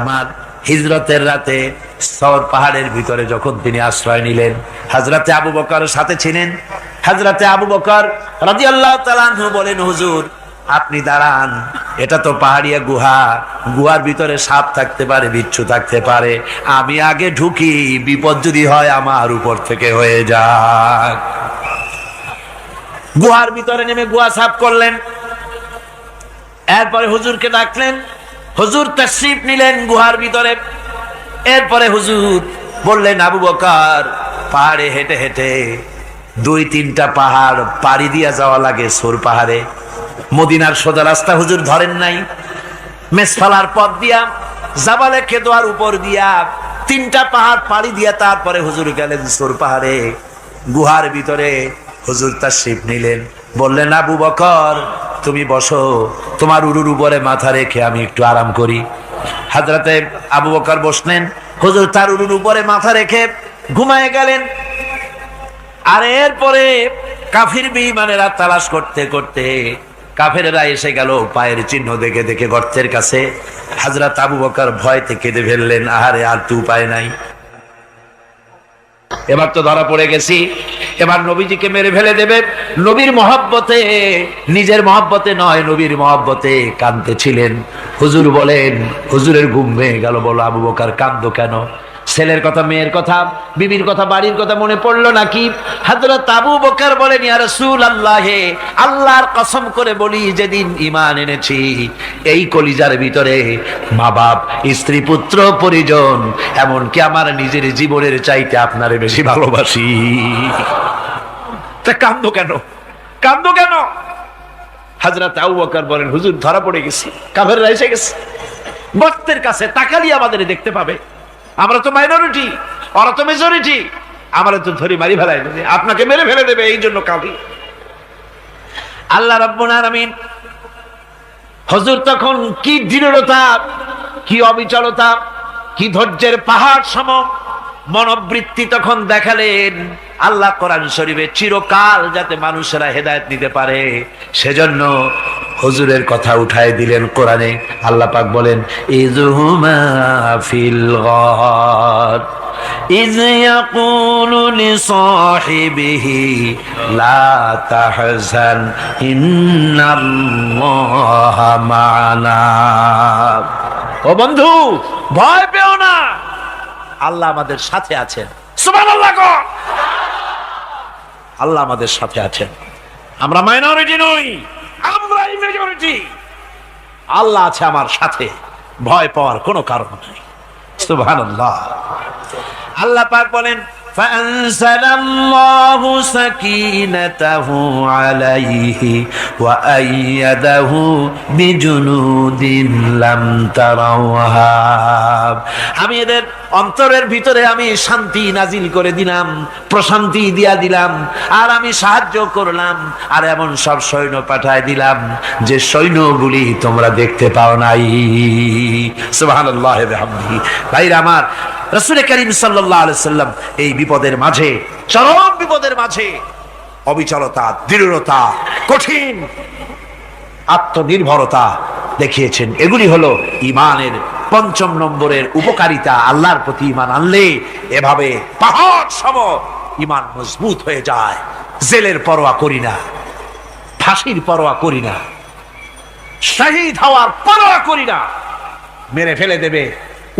আমার হিজরতের রাতে সওর পাহাড়ের ভিতরে যখন তিনি আশ্রয় নিলেন, হযরতে আবু বকর সাথে ছিলেন। হযরতে আবু বকর রাদিয়াল্লাহু তাআলা আনহু বলেন, হুজুর আপনি দাঁড়ান, এটা তো পাহাড়িয়া গুহা, গুহার ভিতরে সাপ থাকতে পারে, বিচ্ছু থাকতে পারে, আমি আগে ঢুকি, বিপদ যদি হয় আমার উপর থেকে হয়ে যাক। গুহার ভিতরে নেমে গুহা সাফ করলেন, এরপরে হুজুরকে ডাকলেন, হুজুর তাশরীফ নিলেন গুহার ভিতরে। এরপরে হুজুর বললেন, আবু বকর পাহাড়ে হেঁটে হেঁটে 2-3টা পাহাড় পাড়ি দিয়া যাওয়া লাগে সৌর পাহাড়ে। মদিনার সোজা রাস্তা হুজুর ধরেন নাই, মেসফালার পথ দিয়া জাবালে খেদোয়ার উপর দিয়া 3টা পাহাড় পাড়ি দিয়া তারপরে হুজুর গেলেন সৌর পাহাড়ে। গুহার ভিতরে হুজুর তাশরীফ নিলেন, বললেন, আবু বকর তুমি বসো, তোমার উরুর উপরে মাথা রেখে আমি একটু আরাম করি। হযরতে আবু বকর বসলেন, হুজুর তার উরুর উপরে মাথা রেখে ঘুমায় গেলেন। আর এরপরে কাফির বেঈমানেরা তালাশ করতে করতে কাফেরেরা এসে গেল পায়ের চিহ্ন দেখে দেখে গর্তের কাছে। হযরত আবু বকর ভয়তে কেঁদে ফেললেন, আহারে আর তো উপায় নাই, এবার তো ধরা পড়ে গেছি, এবার নবীজিকে মেরে ফেলে দেবে। নবীর মহব্বতে, নিজের মহব্বতে নয়, নবীর মহব্বতে কাঁদতেছিলেন। হুজুর বলেন, হুজুরের ঘুম ভেঙে গেল। বলো আবু বকর কাঁদো কেন? ছেলের কথা, মেয়ের কথা, বিবির কথা, বাড়ির কথা মনে পড়লো নাকি? হযরত আবু বকর বলেন, ইয়া রাসূলুল্লাহ, আল্লাহর কসম করে বলি, যেদিন ঈমান এনেছি এই কলিজার ভিতরে মা বাপ, স্ত্রী, পুত্র, পরিজন, এমনকি আমার নিজের জীবনের চাইতে আপনারে বেশি ভালোবাসি। তা কান্দো কেন, কান্দো কেন? হযরত আবু বকর বলেন, হুজুর ধরা পড়ে গেছি, কাফেররা এসে গেছে গর্তের কাছে, তাকালি আমাদের দেখতে পাবে, আমরা তো মাইনরিটি, ওরা তো মেজরিটি, আমরা তো ধরি মারি ফেলাই দেবে, আপনাকে মেরে ফেলে দেবে, এই জন্য কাঁদি। আল্লাহ রাব্বুল আলামিন, হুজুর তখন কি দৃঢ়তা, কি অবিচলতা, কি ধৈর্যের পাহাড় সম মনোবৃত্তি তখন দেখালেন। আল্লাহ কোরআন শরীফে চিরকাল যাতে মানুষেরা হেদায়েত নিতে পারে সেজন্য হুজুরের কথা উঠায় দিলেন কোরআনে। আল্লাহ পাক বলেন, ইযহুমা ফিল গার ইয ইয়াকুলু লিসাহিবিহি লা তাহজান ইন্নাল্লাহা মা'ানা। ও বন্ধু, ভয় পেও না, আল্লাহ আমাদের সাথে আছেন। সুবহানাল্লাহ গো, আল্লাহ আমাদের সাথে আছেন। আমরা মাইনরিটি নই, আমরাই মেজরিটি। আল্লাহ আছে আমার সাথে, ভয় পাওয়ার কোনো কারণ নেই। সুবহানাল্লাহ। আল্লাহ পাক বলেন, ফাআনসালাল্লাহু সাকিনাতাহু আলাইহি ওয়া আইয়াদাহু বিজুনুদিন লাম তারাওহা। আমি এদের অন্তরের ভিতরে আমি শান্তি নাজিল করে দিলাম, প্রশান্তি দিয়া দিলাম, আর আমি সাহায্য করলাম, আর এমন সব সৈন্য পাঠায় দিলাম যে সৈন্যগুলি তোমরা দেখতে পাও নাই। সুবহানাল্লাহ ওয়া বিহামদিহি। ভাইরা আমার, রাসূল করিম সাল্লাল্লাহু আলাইহি সাল্লাম এই বিপদের মাঝে, চরম বিপদের মাঝে অবিচলতা, দৃঢ়তা, কঠিন আত্মনির্ভরতা দেখিয়েছেন। এগুলি হলো ঈমানের 5ম নম্বরের উপকারিতা। আল্লাহর প্রতি ঈমান আনলে এভাবে পাহাড় সম ঈমান মজবুত হয়ে যায়। জেলের পরোয়া করি না, ফাঁসির পরোয়া করি না, শহীদ হওয়ার পরোয়া করি না, মেরে ফেলে দেবে,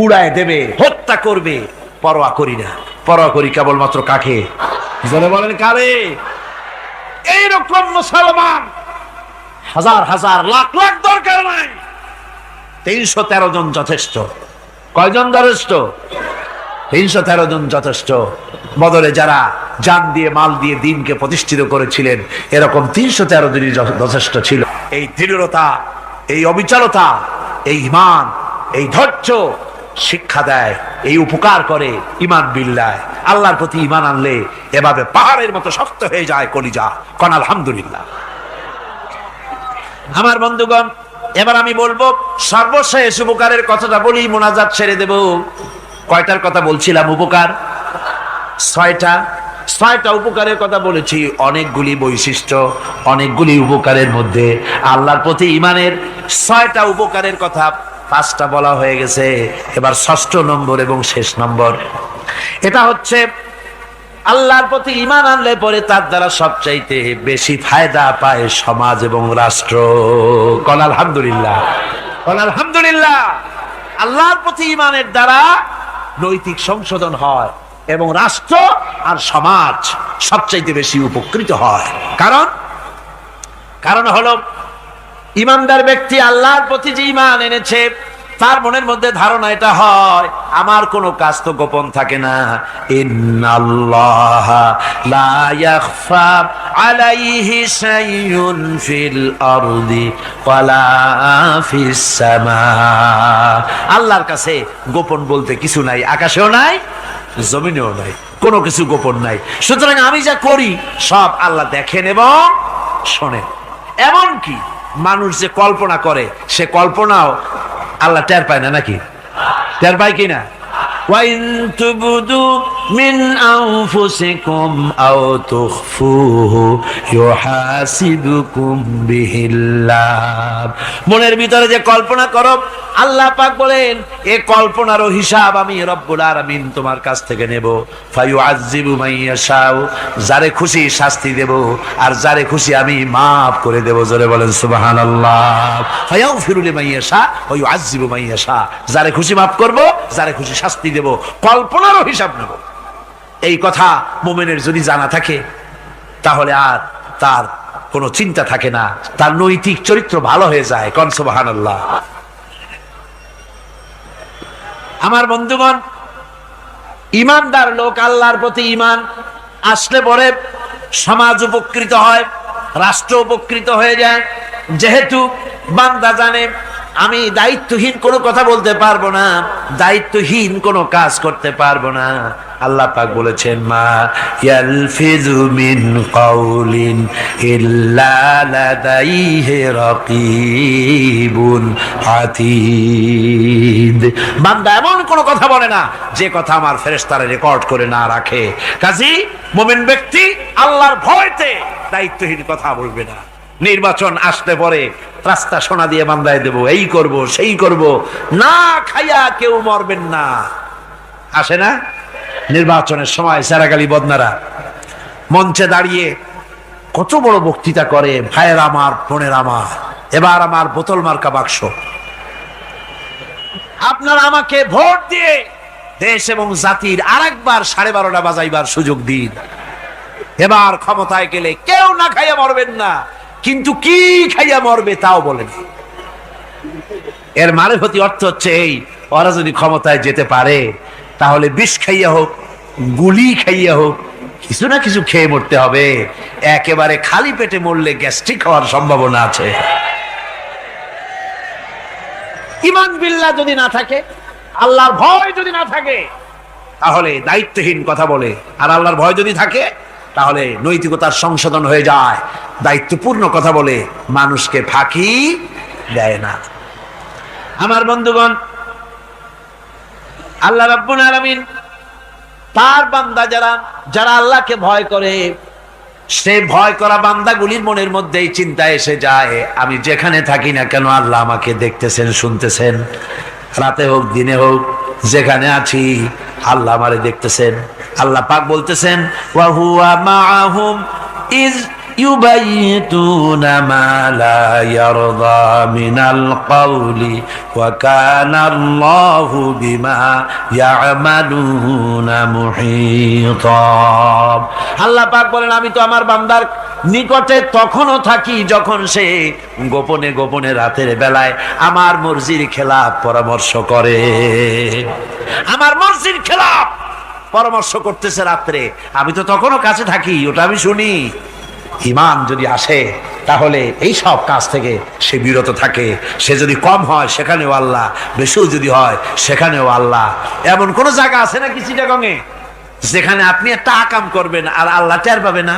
উড়ায় দেবে, হত্যা করবে, পরোয়া করি না। পরোয়া করি কেবলমাত্র কাকে? যারা বলেন কারে? এইরকম মুসলমান হাজার হাজার লাখ লাখ দরকার নাই, 313 জন যথেষ্ট। কয়জন যথেষ্ট? 313 জন যথেষ্ট। বদরে যারা জান দিয়ে, মাল দিয়ে দ্বীনকে প্রতিষ্ঠিত করেছিলেন, এরকম 313 জনই যথেষ্ট ছিল। এই দৃঢ়তা, এই অবিচলতা, এই ঈমান, এই ধৈর্য শিক্ষা দেয়, এই উপকার করে ঈমান বিল্লাহ। আল্লাহর প্রতি ঈমান আনলে এভাবে পাহাড়ের মতো শক্ত হয়ে যায় কলিজা। কোন আলহামদুলিল্লাহ। আমার বন্ধুগণ, এবার আমি বলবো সর্বশেষ উপকারের কথাটা বলি, মোনাজাত ছেড়ে দেব। কয়টার কথা বলছিলাম? উপকার 6টা। 6টা উপকারের কথা বলেছি। অনেকগুলি বৈশিষ্ট্য, অনেকগুলি উপকারের মধ্যে আল্লাহর প্রতি ঈমানের 6টা উপকারের কথা 5টা বলা হয়ে গেছে, এবার 6ষ্ঠ নম্বর এবং শেষ নম্বর। এটা হচ্ছে আল্লাহর প্রতি ঈমান আনলে পরে তার দ্বারা সবচাইতে বেশি ফায়দা পায় সমাজ এবং রাষ্ট্র। কোন আলহামদুলিল্লাহ, কোন আলহামদুলিল্লাহ। আল্লাহর প্রতি ঈমানের দ্বারা নৈতিক সংশোধন হয় এবং রাষ্ট্র আর সমাজ সবচাইতে বেশি উপকৃত হয়। কারণ হলো ঈমানদার ব্যক্তি আল্লাহর প্রতি যে ঈমান এনেছে তার মনের মধ্যে ধারণা এটা হয়, আমার কোনো কাজ তো গোপন থাকে না। ইন্নাল্লাহা লা ইয়াখফা আলাইহি শাইউন ফিল আরদি ওয়ালা ফিস সামা। আল্লাহর কাছে গোপন বলতে কিছু নাই, আকাশেও নাই, জমিনেও নাই, কোনো কিছু গোপন নাই। সুতরাং আমি যা করি সব আল্লাহ দেখেন এবং শোনেন। এমনকি মানুষ যে কল্পনা করে সে কল্পনাও আল্লাহ টের পায় না, নাকি টের পায় কিনা? وَإِن تُبْدُوا مِنْ أَنفُسِكُمْ أَوْ تُخْفُوهُ يُحَاسِبْكُم بِهِ اللَّهُ। মনের ভিতরে যে কল্পনা করো আল্লাহ পাক বলেন এই কল্পনারও হিসাব আমি রব্বুল আলামিন তোমার কাছ থেকে নেব। ফায়ুআযযিবু মান ইয়াশাউ, যারে খুশি শাস্তি দেব আর যারে খুশি আমি maaf করে দেব। জোরে বলেন সুবহানাল্লাহ। ফায়াগফিরু লিমান ইয়াশা ওয়া ইউআযযিবু মান ইয়াশা, যারে খুশি maaf করব, যারে খুশি শাস্তি দেব, কল্পনারও হিসাব নেব। এই কথা মুমিনের যদি জানা থাকে তাহলে আর তার কোনো চিন্তা থাকে না, তার নৈতিক চরিত্র ভালো হয়ে যায়। কোন সুবহানাল্লাহ। আমার বন্ধুগণ, ঈমানদার লোক আল্লাহর প্রতি ঈমান আসলে পরে সমাজ উপকৃত হয়, রাষ্ট্র উপকৃত হয়ে যায়। যেহেতু বান্দা জানে আমি দায়িত্বহীন কোনো কথা বলতে পারবো না, দায়িত্বহীন কোনো কাজ করতে পারবো না। আল্লাহ পাক বলেছেন মা ইয়ালফিযু মিন কাউলিন ইল্লা লাদাইহি রাকীবুন আতীদ। বান্দা এমন কোনো কথা বলে না যে কথা আমার ফেরেশতারা রেকর্ড করে না রাখে। কাজী মুমিন ব্যক্তি আল্লাহর ভয়তে দায়িত্বহীন কথা বলবে না। নির্বাচন আসলে পরে রাস্তা সোনা দিয়ে বান্দায় দেব, এই করব সেই করব, না খাইয়া কেউ মরবেন না। আসে না নির্বাচনের সময় সারাগালি বদনারা মঞ্চে দাঁড়িয়ে কত বড় বক্তৃতা করে, ভাইয়ের আমার, বোনের আমার, এবার আমার বোতল মার্কা বাক্স, আপনারা আমাকে ভোট দিয়ে দেশ এবং জাতির আরেকবার 12:30 বাজাইবার সুযোগ দিন। এবার ক্ষমতায় গেলে কেউ না খাইয়া মরবেন না, কিন্তু কি খাইয়া মরবে তাও বলেন। এর মারফতি অর্থ হচ্ছে এই, ওরা যদি ক্ষমতায় যেতে পারে তাহলে বিষ খাইয়া হোক, গুলি খাইয়া হোক, কিছু না কিছু খেয়ে মরতে হবে। একেবারে খালি পেটে মরলে গ্যাস্ট্রিক হওয়ার সম্ভাবনা আছে। ঈমান বিল্লাহ যদি না থাকে, আল্লাহর ভয় যদি না থাকে, তাহলে দায়িত্বহীন কথা বলে। আর আল্লাহর ভয় যদি থাকে তাহলে নৈতিকতার সংশোধন হয়ে যায়, দায়িত্বপূর্ণ কথা বলে, মানুষকে ফাঁকি দেয় না। আমার বন্ধুগণ, আল্লাহ রাব্বুল আলামিন তার বান্দা যারা আল্লাহকে ভয় করে, সে ভয় করা বান্দাগুলির মনের মধ্যেই চিন্তা এসে যায়, আমি যেখানে থাকি না কেন আল্লাহ আমাকে দেখতেছেন, শুনতেছেন। রাতে হোক দিনে হোক যেখানে আছি আল্লাহ আমারে দেখতেছেন। আল্লাহ পাক বলতেছেন ওয়া হুয়া মাআহুম ইজ ইউবাইতুনা মা লা ইয়ারদা মিনাল কাওলি ওয়া কানা আল্লাহু বিমা ইয়ামালুনা মুহীতা। আল্লাহ পাক বলেন আমি তো আমার বান্দার নিকটে তখনও থাকি যখন সে গোপনে গোপনে রাতের বেলায় আমার মর্জির খেলাফ পরামর্শ করে। আমার মর্জির খেলাফ পরামর্শ করতেছে রাত্রে, আমি তো তখনও কাছে থাকি, ওটা আমি শুনি। ঈমান যদি আসে তাহলে এই সব কাজ থেকে সে বিরত থাকে। সে যদি কম হয় সেখানেও আল্লাহ, বেশিও যদি হয় সেখানেও আল্লাহ। এমন কোন জায়গা আছে নাকি চিটাগংয়ে যেখানে আপনি একটা আকাম করবেন আর আল্লাহ টের পাবে না?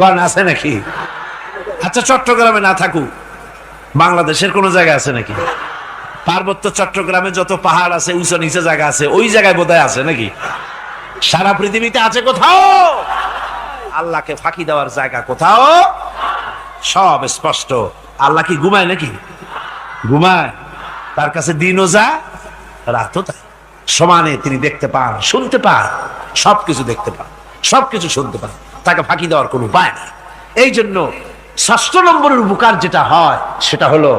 কোন আছে নাকি? আচ্ছা চট্টগ্রামে না থাকুক, বাংলাদেশের কোন জায়গা আছে নাকি? পার্বত্য চট্টগ্রামে যত পাহাড় আছে, উঁচু নিচে জায়গা আছে, ওই জায়গায় বোধহয় আছে নাকি? সারা পৃথিবীতে আছে কোথাও? আল্লাহকে ফাঁকি দেওয়ার জায়গা কোথাও? সব স্পষ্ট। আল্লাহ কি ঘুমায় নাকি? ঘুমায়? তার কাছে দিনও যা রাতও তাই। সমানে তিনি দেখতে পান, শুনতে পান, সবকিছু দেখতে পান, সবকিছু শুনতে পান। তাকে ফাঁকি দেওয়ার কোনো উপায় নাই। এই জন্য ৬ষ্ঠ নম্বরের উপকার যেটা হয় সেটা হলো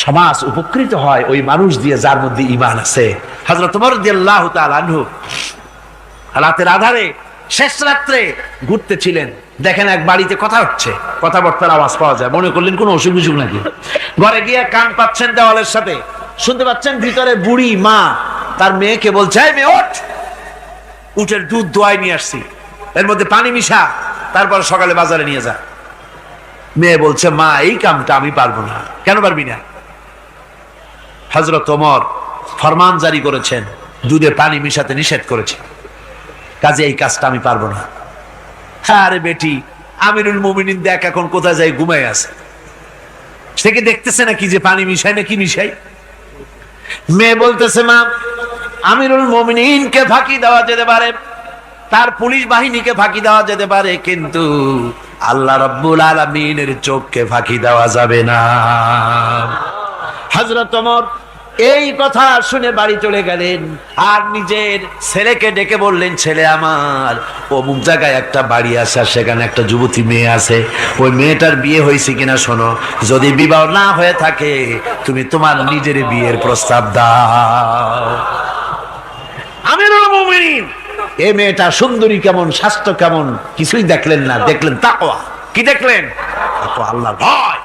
সমাজ উপকৃত হয় ওই মানুষ দিয়ে যার মধ্যে ঈমান আছে। হযরত ওমর রাদিয়াল্লাহু তাআলা আনহু রাতের আধারে শেষ রাত্রে ঘুরতেছিলেন, দেখেন এক বাড়িতে কথা হচ্ছে, কথাবার্তার আওয়াজ পাওয়া যায়। মনে করলেন কোন অসুখ বিসুখ নাকি। ঘরে গিয়ে কান পাচ্ছেন দেওয়ালের সাথে, শুনতে পাচ্ছেন ভিতরে বুড়ি মা তার মেয়েকে বলছে, এই মেয়ে ওঠ, উটের দুধ দোয়াই নিয়ে আসছি, এর মধ্যে পানি মিশা, তারপর সকালে বাজারে নিয়ে যা। মেয়ে বলছে, মা এই কামটা আমি পারবো না। কেন পারবি না? হযরত ওমর ফরমান জারি করেছেন, দুধে পানি মিশাতে নিষেধ করেছেন, কাজে এই কাজটা আমি পারবো না। আরে বেটি, আমিরুল মুমিনিন দেখ এখন কোথায় যায়, ঘুমায় আছে, সে কি দেখতেছে নাকি যে পানি মিশাই না কি মিশাই? মেয়ে বলতেছে, মা আমিরুল মুমিনিনকে ফাঁকি দেওয়া যেতে পারে, তার পুলিশ বাহিনীকে ফাঁকি দেওয়া যেতে পারে, কিন্তু আল্লাহ রাব্বুল আলামিনের চোখকে ফাঁকি দেওয়া যাবে না। হযরত ওমর এই কথা শুনে বাড়ি চলে গেলেন আর নিজের ছেলেকে ডেকে বললেন, ছেলে আমার, অমুক জায়গায় একটা বাড়ি আছে, সেখানে একটা যুবতী মেয়ে আছে, ওই মেয়েটার বিয়ে হয়েছে কিনা শোনো, যদি বিবাহ না হয়ে থাকে তুমি তোমার নিজের বিয়ের প্রস্তাব দাও। আমিরুল মুমিনিন এই মেয়েটা সুন্দরী কেমন, স্বাস্থ্য কেমন কিছুই দেখলেন না, দেখলেন তাকওয়া। কি দেখলেন? তাকওয়া, আল্লাহর ভয়।